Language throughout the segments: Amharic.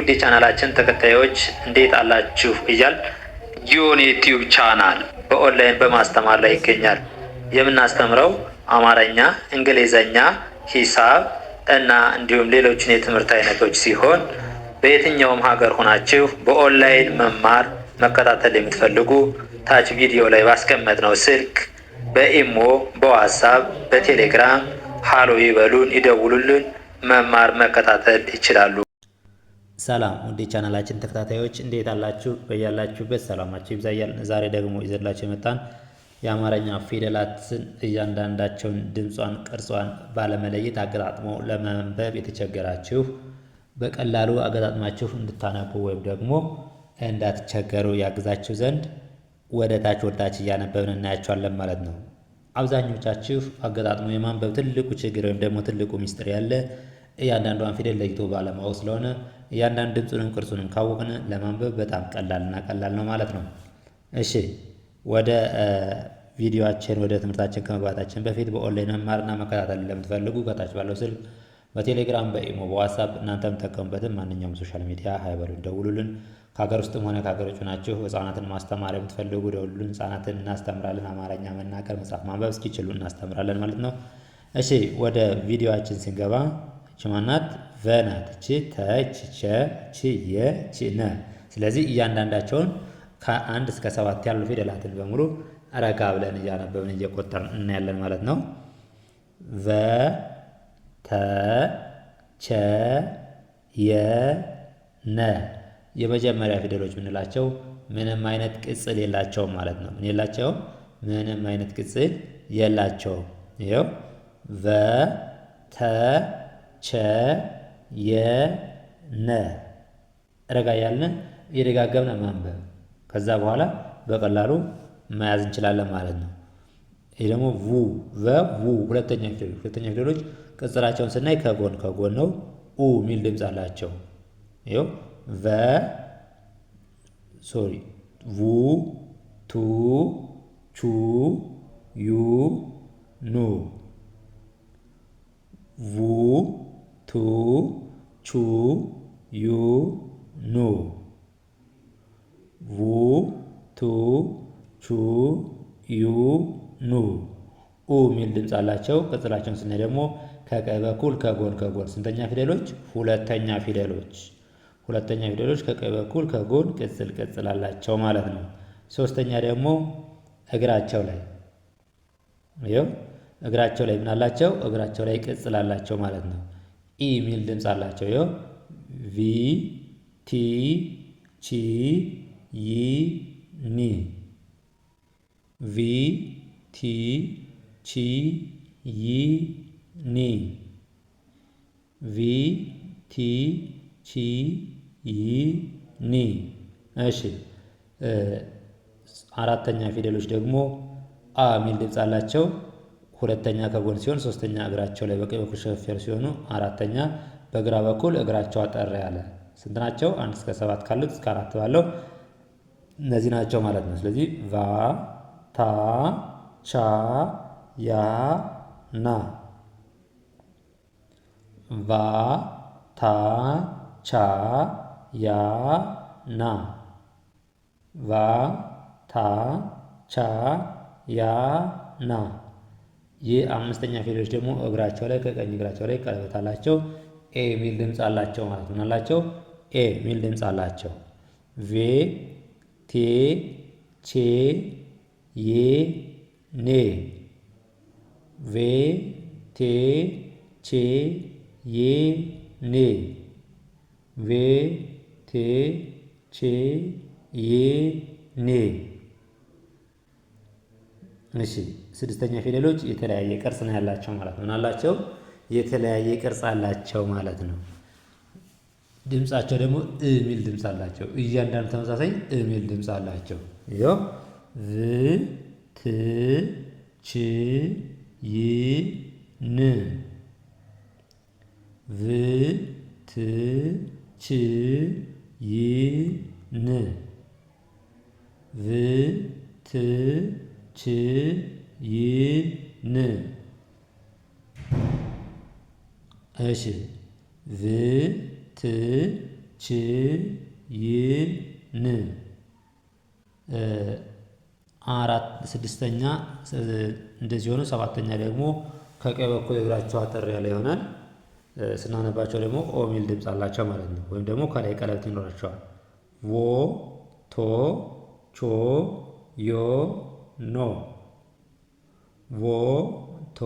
ውድ የቻናላችን ተከታዮች እንዴት አላችሁ እያል ጊዮን ዩቲዩብ ቻናል በኦንላይን በማስተማር ላይ ይገኛል። የምናስተምረው አማርኛ፣ እንግሊዘኛ፣ ሂሳብ እና እንዲሁም ሌሎችን የትምህርት አይነቶች ሲሆን በየትኛውም ሀገር ሆናችሁ በኦንላይን መማር መከታተል የምትፈልጉ ታች ቪዲዮ ላይ ባስቀመጥነው ስልክ በኢሞ፣ በዋትስአፕ፣ በቴሌግራም ሃሎ ይበሉን፣ ይደውሉልን፣ መማር መከታተል ይችላሉ። ሰላም ውድ ቻናላችን ተከታታዮች እንዴት አላችሁ? በያላችሁበት ሰላማችሁ ይብዛያል። ዛሬ ደግሞ ይዘላችሁ የመጣን የአማርኛ ፊደላትን እያንዳንዳቸውን ድምጿን፣ ቅርጿን ባለመለየት አገጣጥሞ ለማንበብ የተቸገራችሁ በቀላሉ አገጣጥማችሁ እንድታነቡ ወይም ደግሞ እንዳትቸገሩ ያግዛችሁ ዘንድ ወደ ታች እያነበብን እናያቸዋለን ማለት ነው። አብዛኞቻችሁ አገጣጥሞ የማንበብ ትልቁ ችግር ወይም ደግሞ ትልቁ ሚስጥር ያለ እያንዳንዷን ፊደል ለይቶ ባለማወቅ ስለሆነ እያንዳንዱ ድምፁንም ቅርጹንም ካወቅን ለማንበብ በጣም ቀላል ነው ማለት ነው። እሺ ወደ ቪዲዮአችን ወደ ትምህርታችን ከመግባታችን በፊት በኦንላይን መማርና መከታተል ለምትፈልጉ ከታች ባለው ስልክ በቴሌግራም፣ በኢሞ፣ በዋትስአፕ እናንተ የምትጠቀሙበትን ማንኛውም ሶሻል ሚዲያ ሃይበሉን ደውሉልን። ከሀገር ውስጥም ሆነ ከሀገር ውጭ ናችሁ ህጻናትን ማስተማር የምትፈልጉ ደውሉልን። ህጻናትን እናስተምራለን። አማርኛ መናገር፣ መጻፍ፣ ማንበብ እስኪችሉ እናስተምራለን ማለት ነው። እሺ ወደ ቪዲዮአችን ስንገባ ችማናት ቨናት ቺ ተች ቸ ቺ የ ቺ ነ። ስለዚህ እያንዳንዳቸውን ከአንድ እስከ 7 ያሉ ፊደላትን በሙሉ ረጋ ብለን እያነበብን እየቆጠርን እናያለን ማለት ነው። ቨ ተ ቸ የ ነ የመጀመሪያ ፊደሎች የምንላቸው ምንም አይነት ቅጽል የላቸውም ማለት ነው። ምን የላቸውም? ምንም አይነት ቅጽል የላቸውም። ይኸው ቨ ተ ቸ የ ነ ረጋ ያልን እየደጋገምን ማንበብ ከዛ በኋላ በቀላሉ መያዝ እንችላለን ማለት ነው። ይሄ ደግሞ vu vu ሁለተኛ ፊደሎች ቅጽላቸውን ስናይ ከጎን ነው። ኡ ሚል ድምፅ አላቸው። ይኸው vu ቱ ቹ ዩ ኑ vu ቱ ቹ ዩ ኑ vu ቱ ቹ ዩ ኑ ኡ ሚል ድምፅ አላቸው። ቅጽላቸውን ስናይ ደግሞ ከቀኝ በኩል ከጎን ስንተኛ ፊደሎች? ሁለተኛ ፊደሎች ከቀኝ በኩል ከጎን ቅጽል አላቸው ማለት ነው። ሶስተኛ ደግሞ እግራቸው ላይ ይኸው እግራቸው ላይ ምን አላቸው? እግራቸው ላይ ቅጽል አላቸው ማለት ነው። ኢ ሚል ድምፅ አላቸው። ይኸው ቪ ቲ ቺ ይ ኒ ቪ ቲ ቺ ይ ኒ ቪ ቲ ቺ ይ ኒ። እሺ አራተኛ ፊደሎች ደግሞ አ ሚል ድምፅ አላቸው። ሁለተኛ ከጎን ሲሆን ሶስተኛ እግራቸው ላይ በቀኝ በኩል ሸፍ ያሉ ሲሆኑ አራተኛ በግራ በኩል እግራቸው አጠር ያለ። ስንት ናቸው? 1 እስከ 7 ካሉት እስከ 4 ባለው እነዚህ ናቸው ማለት ነው። ስለዚህ ቫ ታ ቻ ያ ና ቫ ታ ቻ ያ ና ቫ ታ ቻ ያ ና። ይህ አምስተኛ ፊደሎች ደግሞ እግራቸው ላይ ከቀኝ እግራቸው ላይ ቀለበት አላቸው። ኤ ሚል ድምፅ አላቸው ማለት ነው። አላቸው ኤ ሚል ድምፅ አላቸው። ቬ ቴ ቼ ዬ ኔ ቬ ቴ ቼ ዬ ኔ ቬ ቴ ቼ ዬ ኔ። እሺ ስድስተኛ ፊደሎች የተለያየ ቅርጽ ነው ያላቸው ማለት ነው። አላቸው የተለያየ ቅርጽ አላቸው ማለት ነው። ድምጻቸው ደግሞ እ ሚል ድምጽ አላቸው። እያንዳንዱ ተመሳሳይ እ ሚል ድምጽ አላቸው። ይኸው ቭ ት ች ይ ን ቭ ት ች ይ ን ቭ ት ች ይ ን። እሺ ቭ ት ች ይን ስድስተኛ እንደዚህ ሆኖ ሰባተኛ ደግሞ ከቀኝ በኩል እግራቸው አጠር ያለ ይሆናል። ስናነባቸው ደግሞ ኦ ሚል ድምፅ አላቸው ማለት ነው። ወይም ደግሞ ከላይ ቀለበት ይኖራቸዋል። ቮ ቶ ቾ ዮ ኖ ቮ ቶ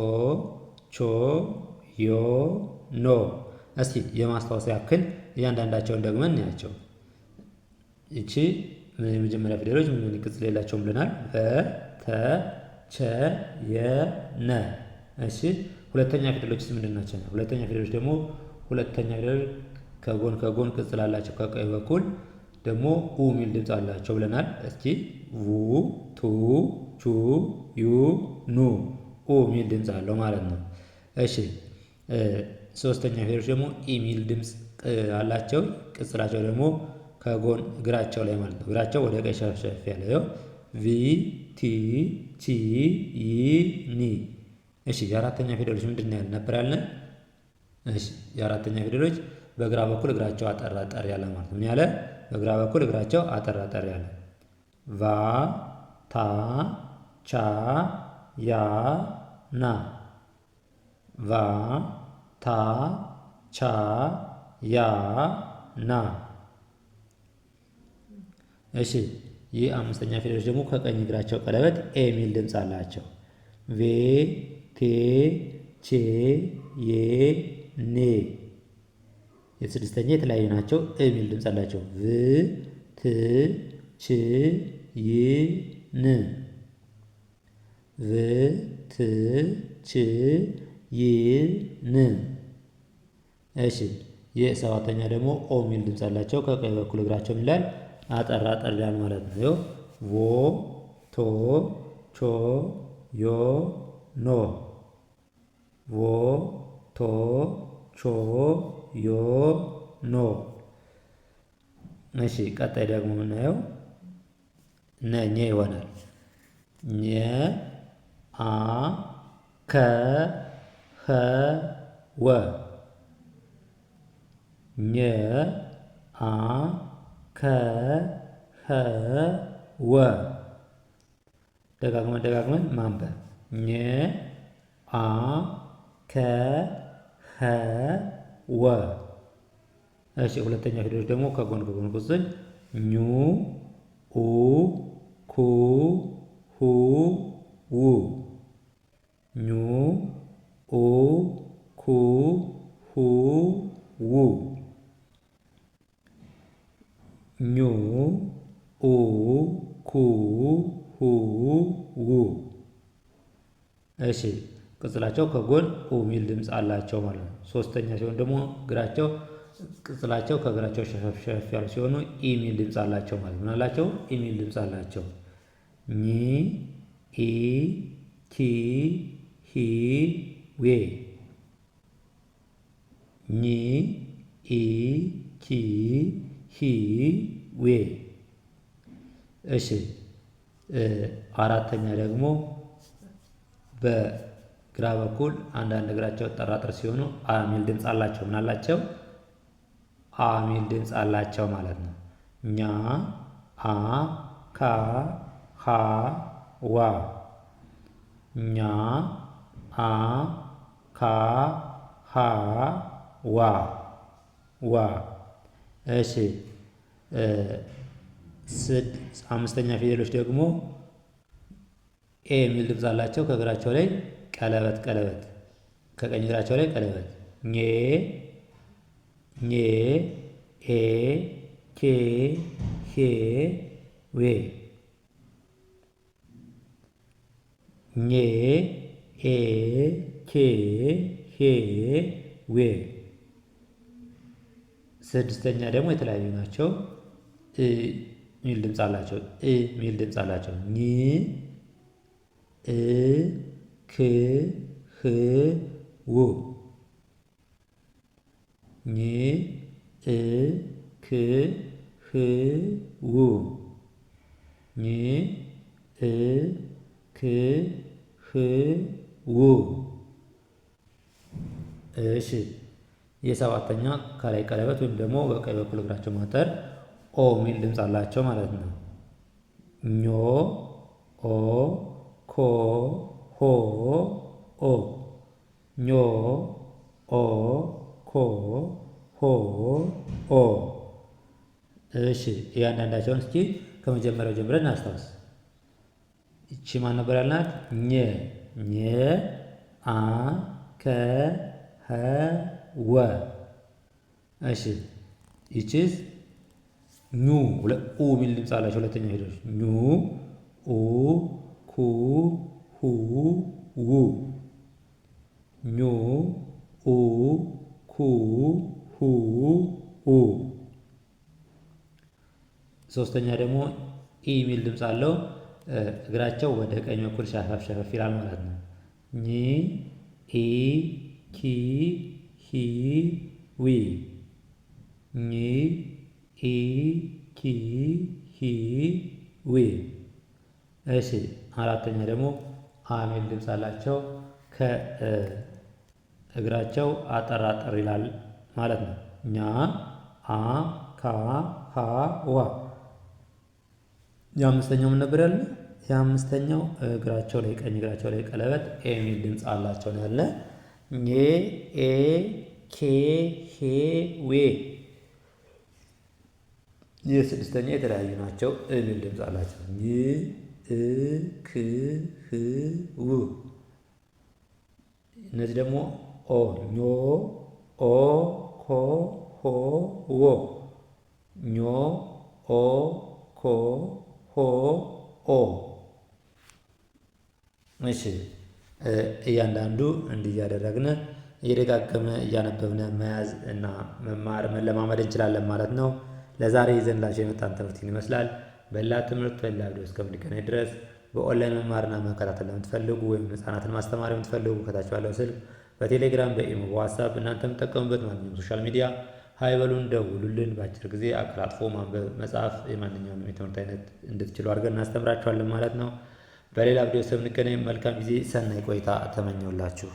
ቾ ዮ ኖ። እስቲ የማስታወስ ያክል እያንዳንዳቸውን ደግመን እናያቸው። እቺ የመጀመሪያ ፊደሎች ምን ቅጽል የላቸውም ብለናል። በ ተ ቸ የ ነ። እሺ ሁለተኛ ፊደሎችስ ምንድን ናቸው? ሁለተኛ ፊደሎች ደግሞ ሁለተኛ ፊደሎች ከጎን ቅጽል አላቸው። ከቀኝ በኩል ደግሞ ኡ ሚል ድምፅ አላቸው ብለናል። እስኪ ቡ ቱ ቹ ዩ ኑ ኡ ሚል ድምፅ አለው ማለት ነው። እሺ ሶስተኛ ፊደሎች ደግሞ ኢ ሚል ድምፅ አላቸው። ቅጽላቸው ደግሞ ከጎን እግራቸው ላይ ማለት ነው። እግራቸው ወደ ቀኝ ሸፍሸፍ ያለው ቪ ቲ ቺ ይ ኒ። እሺ የአራተኛ ፊደሎች ምንድን ነው ነበር ያለን? እሺ የአራተኛ ፊደሎች በግራ በኩል እግራቸው አጠር አጠር ያለ ማለት ነው። ምን ያለ? በግራ በኩል እግራቸው አጠር አጠር ያለ ቫ ታ ቻ ያ ና ቫ ታ ቻ ያ ና። እሺ ይህ አምስተኛ ፊደሎች ደግሞ ከቀኝ እግራቸው ቀለበት ኤ ሚል ድምፅ አላቸው። ቬ ቴ ቼ ዬ ኔ። የስድስተኛ የተለያዩ ናቸው። እ ሚል ድምፅ አላቸው። ቭ ት ች ይ ን ቭ ት ች ይ ን። እሺ የሰባተኛ ደግሞ ኦ ሚል ድምፅ አላቸው። ከቀኝ በኩል እግራቸው ይላል አጠር አጠር ይላል ማለት ነው። ቮ ቶ ቾ ዮ ኖ ቮ ቶ ቾ ዮ ኖ። እሺ ቀጣይ ደግሞ የምናየው ኘ ይሆናል። ኘ አ ከ ኸ ወ ኘ አ ከ ኸ ወ። ደጋግመን ማንበብ ኘ አ ከ ኸ ወ። እሺ ሁለተኛ ፊደሎች ደግሞ ከጎን ቁጽል ኙ ኡ ኩ ሁ ው ኙ ኡ ኩ ሁ ው ኙ ኡ ኩ ሁ ው። እሺ ቅጽላቸው ከጎን ኡ ሚል ድምፅ አላቸው ማለት ነው። ሶስተኛ ሲሆን ደግሞ እግራቸው ቅጽላቸው ከእግራቸው ሸፈፍ ያሉ ሲሆኑ ኢ ሚል ድምፅ አላቸው ማለት ምን አላቸው? ኢ ሚል ድምፅ አላቸው። ኒ ኢ ኪ ሂ ዌ ኒ ኢ ኪ ሂ ዌ። እሺ አራተኛ ደግሞ በግራ በኩል አንዳንድ እግራቸው ጠራጥር ሲሆኑ አ ሚል ድምፅ አላቸው። ምን አላቸው? አ ሚል ድምፅ አላቸው ማለት ነው። ኛ አ ካ ሃ ዋ ኛ አ ካ ሃ ዋ ዋ። እሺ አምስተኛ ፊደሎች ደግሞ ኤ የሚል ድምፅ አላቸው። ከእግራቸው ላይ ቀለበት ከቀኝ እግራቸው ላይ ቀለበት ኘ ኜ ኤ ኬ ሄ ዌ ኜ ኤ ኬ ሄ ዌ። ስድስተኛ ደግሞ የተለያዩ ናቸው። እ ሚል ድምፅ አላቸው። እ ሚል ድምፅ አላቸው። ኝ እ ክ ህ ው ኝ እ ክ ህ ው ኝ እ ክ ህ ው። እሺ የሰባተኛ ከላይ ቀለበት ወይም ደግሞ በቀኝ በኩል እግራቸው ማጠር ኦ የሚል ድምፅ አላቸው ማለት ነው። ኞ ኦ ኮ ሆ ኦ ኞ ኦ ኮ ሆ ኦ። እሺ እያንዳንዳቸውን እስኪ ከመጀመሪያው ጀምረን እናስታውስ። እቺ ማን ነበር ያልናት? ኘ ኘ አ ከ ሀ ወ። እሺ ይቺስ ኙ ኡ የሚል ድምፅ አላቸው። ሁለተኛ ሄዶች ኙ ኡ ኩ ሁ ው ኙ ኡ ኩ ሁ ኡ። ሶስተኛ ደግሞ ኢ የሚል ድምፅ አለው። እግራቸው ወደ ቀኝ በኩል ሻፈፍ ሸፈፍ ይላል ማለት ነው። ኒ ኢ ኪ ሂ ዊ ኒ ኢ ኪ ሂ ዊ። እሺ አራተኛ ደግሞ አ የሚል ድምፅ አላቸው። ከእግራቸው አጠር አጠር ይላል ማለት ነው። ኛ አ ካ ሀ ዋ። የአምስተኛው ምን ነበር ያለ? የአምስተኛው እግራቸው ላይ ቀኝ እግራቸው ላይ ቀለበት ኤ የሚል ድምፅ አላቸው ነው ያለ። ኜ ኤ ኬ ሄ ዌ። የስድስተኛ የተለያዩ ናቸው። የሚል ድምፅ አላቸው። ኝ እ ክ ህ ው። እነዚህ ደግሞ ኦ ኞ ኦ ኮ ሆ ዎ ኞ ኦ ኮ ሆ ኦ። እሺ እያንዳንዱ እንዲህ እያደረግን እየደጋገመ እያነበብን መያዝ እና መማር መለማመድ እንችላለን ማለት ነው። ለዛሬ ይዘንላችሁ የመጣን ትምህርት ይመስላል። በሌላ ትምህርት በሌላ ቪዲዮ እስከምንገናኝ ድረስ በኦንላይን መማርና መከታተል ለምትፈልጉ ወይም ህጻናትን ማስተማር የምትፈልጉ ከታች ባለው ስልክ በቴሌግራም በኢሞ በዋትስአፕ እናንተ የምትጠቀሙበት ማንኛውም ሶሻል ሚዲያ ሀይበሉን ደውሉልን። በአጭር ጊዜ አቀላጥፎ ማንበብ መጻፍ የማንኛውንም የትምህርት አይነት እንድትችሉ አድርገን እናስተምራችኋለን ማለት ነው። በሌላ ቪዲዮ እስከምንገናኝ መልካም ጊዜ፣ ሰናይ ቆይታ ተመኘውላችሁ።